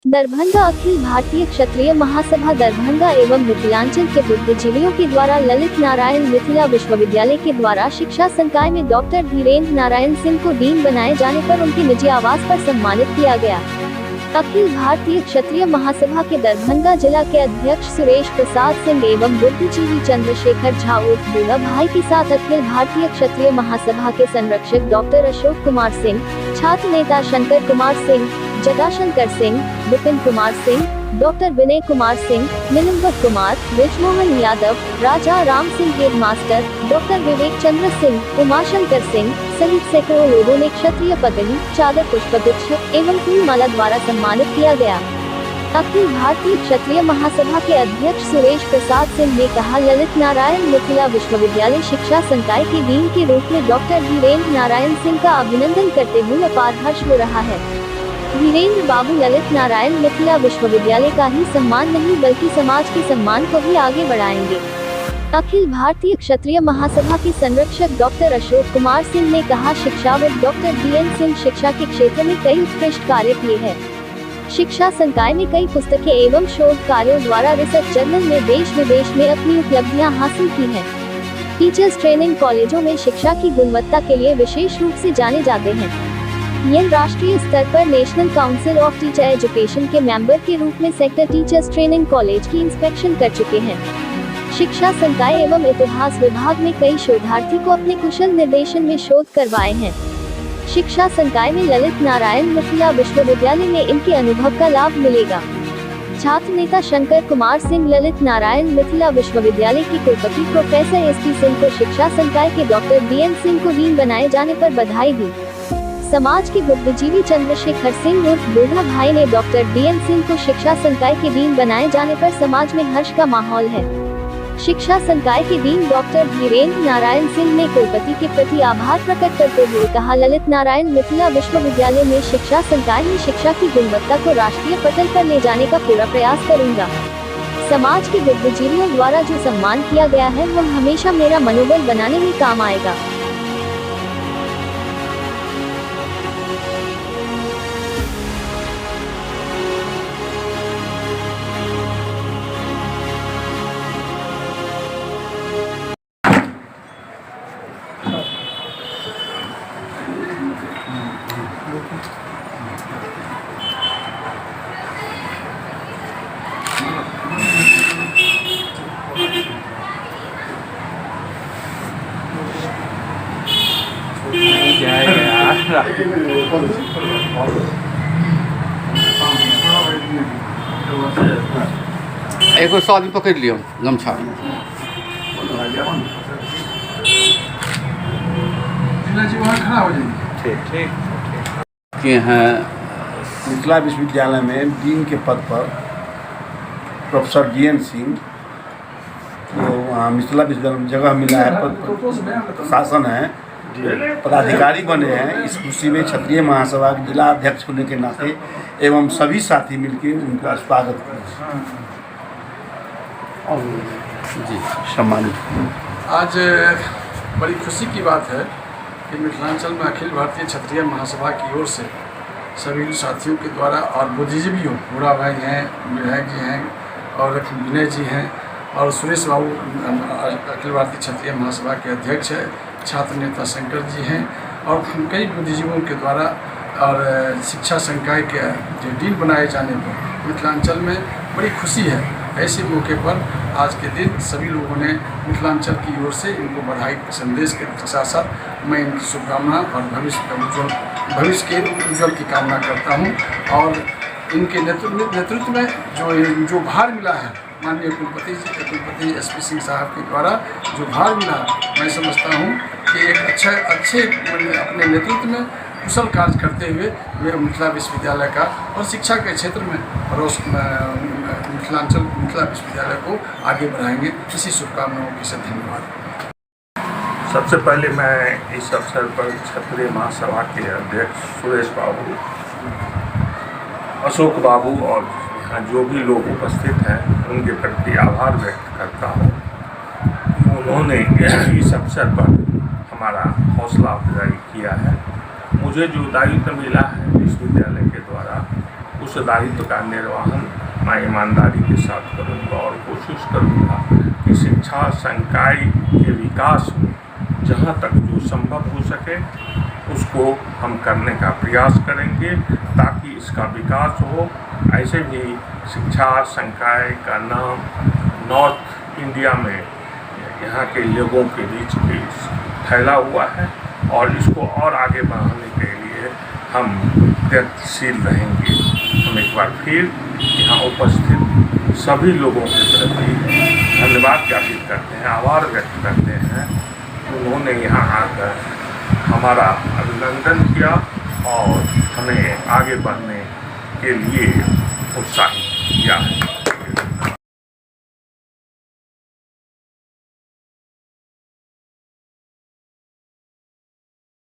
दरभंगा अखिल भारतीय क्षत्रिय महासभा दरभंगा एवं मिथिलांचल के बुद्धिजीवियों के द्वारा ललित नारायण मिथिला विश्वविद्यालय के द्वारा शिक्षा संकाय में डॉक्टर धीरेन्द्र नारायण सिंह को डीन बनाए जाने पर उनके निजी आवास पर सम्मानित किया गया। अखिल भारतीय क्षत्रिय महासभा के दरभंगा जिला के अध्यक्ष सुरेश प्रसाद सिंह एवं बुद्धिजीवी चंद्रशेखर झा उर्फ दूल्हा भाई के साथ अखिल भारतीय क्षत्रिय महासभा के संरक्षक डॉक्टर अशोक कुमार सिंह, छात्र नेता शंकर कुमार सिंह, जटाशंकर सिंह, विपिन कुमार सिंह, डॉक्टर विनय कुमार सिंह, निलंबर कुमार, ब्रिजमोहन यादव, राजा राम सिंह हेडमास्टर, डॉक्टर विवेक चंद्र सिंह, उमाशंकर सिंह सहित सैकड़ों लोगों ने क्षत्रिय पगड़ी, चादर, पुष्पगुच्छ एवं फूलमाला द्वारा सम्मानित किया गया। अखिल भारतीय क्षत्रिय महासभा के अध्यक्ष सुरेश प्रसाद सिंह ने कहा, ललित नारायण मिथिला विश्वविद्यालय शिक्षा संकाय के डीन के रूप में डॉक्टर धीरेन्द्र नारायण सिंह का अभिनंदन करते हुए अपार हर्ष हो रहा है। धीरेन्द्र बाबू ललित नारायण मिथिला विश्वविद्यालय का ही सम्मान नहीं बल्कि समाज के सम्मान को भी आगे बढ़ाएंगे। अखिल भारतीय क्षत्रिय महासभा के संरक्षक डॉक्टर अशोक कुमार सिंह ने कहा, शिक्षाविद डॉक्टर DN सिंह शिक्षा के क्षेत्र में कई उत्कृष्ट कार्य किए हैं। शिक्षा संकाय में कई पुस्तकें एवं शोध कार्यों द्वारा रिसर्च जर्नल में देश विदेश में अपनी उपलब्धियां हासिल की हैं। टीचर्स ट्रेनिंग कॉलेजों में शिक्षा की गुणवत्ता के लिए विशेष रूप से जाने जाते हैं। यह राष्ट्रीय स्तर पर national council of teacher education के मेंबर के रूप में सेक्टर टीचर्स ट्रेनिंग कॉलेज की इंस्पेक्शन कर चुके हैं। शिक्षा संकाय एवं इतिहास विभाग में कई शोधार्थी को अपने कुशल निर्देशन में शोध करवाए हैं। शिक्षा संकाय में ललित नारायण मिथिला विश्वविद्यालय में इनके अनुभव का लाभ मिलेगा। छात्र नेता शंकर कुमार सिंह ललित नारायण मिथिला विश्वविद्यालय के कुलपति प्रोफेसर SP सिंह को शिक्षा संकाय के डॉक्टर DN सिंह को डीन बनाए जाने पर बधाई दी। समाज के बुद्धिजीवी चंद्रशेखर सिंह उर्फ दूल्हा भाई ने डॉक्टर DN सिंह को शिक्षा संकाय के डीन बनाए जाने पर समाज में हर्ष का माहौल है। शिक्षा संकाय के डीन डॉक्टर धीरेन्द्र नारायण सिंह ने कुलपति के प्रति आभार प्रकट करते हुए कहा, ललित नारायण मिथिला विश्वविद्यालय में शिक्षा संकाय में शिक्षा की गुणवत्ता को राष्ट्रीय पटल पर ले जाने का पूरा प्रयास करूंगा। समाज के बुद्धिजीवियों द्वारा जो सम्मान किया गया है वह हमेशा मेरा मनोबल बनाने में काम आएगा। एक सौ आदमी पकड़ लियो गमछा के हैं मिथिला विश्वविद्यालय में डीन के पद पर प्रोफेसर DN सिंह को मिथिला विश्वविद्यालय में जगह मिला है, पद शासन है, पदाधिकारी बने हैं। इस खुशी में क्षत्रिय महासभा के जिला अध्यक्ष होने के नाते एवं सभी साथी मिलकर उनका स्वागत जी सम्मानित। आज बड़ी खुशी की बात है कि मिथिलांचल में अखिल भारतीय क्षत्रिय महासभा की ओर से सभी साथियों के द्वारा और बुद्धिजीवियों, बूढ़ा भाई हैं, विधायक जी हैं और विनय जी हैं और सुरेश बाबू अखिल भारतीय क्षत्रिय महासभा के अध्यक्ष है, छात्र नेता शंकर जी हैं और कई बुद्धिजीवियों के द्वारा और शिक्षा संकाय के जो डीन बनाए जाने पर मिथिलांचल में बड़ी खुशी है। ऐसे मौके पर आज के दिन सभी लोगों ने मिथिलांचल की ओर से इनको बधाई संदेश के साथ साथ मैं इनकी शुभकामना और भविष्य के उज्ज्वल की कामना करता हूं और इनके नेतृत्व में जो भार मिला है माननीय कुलपति SP सिंह साहब के द्वारा जो भार मिला, मैं समझता हूं कि एक अच्छे अपने नेतृत्व में कुशल कार्य करते हुए वे मिथिला विश्वविद्यालय का और शिक्षा के क्षेत्र में मिथिला विश्वविद्यालय को आगे बढ़ाएंगे। इसी शुभकामनाओं के साथ धन्यवाद। सबसे पहले मैं इस अवसर पर क्षत्रिय महासभा के अध्यक्ष सुरेश बाबू, अशोक बाबू और जो भी लोग उपस्थित हैं उनके प्रति आभार व्यक्त करता हूँ। उन्होंने इस अवसर पर हमारा हौसला अफजाई किया है। मुझे जो दायित्व मिला है विश्वविद्यालय के द्वारा उस दायित्व का निर्वहन मैं ईमानदारी के साथ करूँगा और कोशिश करूँगा कि शिक्षा संकाय के विकास में जहाँ तक जो संभव हो सके उसको हम करने का प्रयास करेंगे ताकि इसका विकास हो। ऐसे भी शिक्षा संकाय का नाम नॉर्थ इंडिया में यहाँ के लोगों के बीच फैला हुआ है और इसको और आगे बढ़ाने के लिए हम प्रयत्नशील रहेंगे। हम एक बार फिर यहाँ उपस्थित सभी लोगों के प्रति धन्यवाद ज्ञापित करते हैं, आभार व्यक्त करते हैं। उन्होंने यहाँ आकर हमारा अभिनंदन किया और हमें आगे बढ़ने के लिए उत्साहित किया है।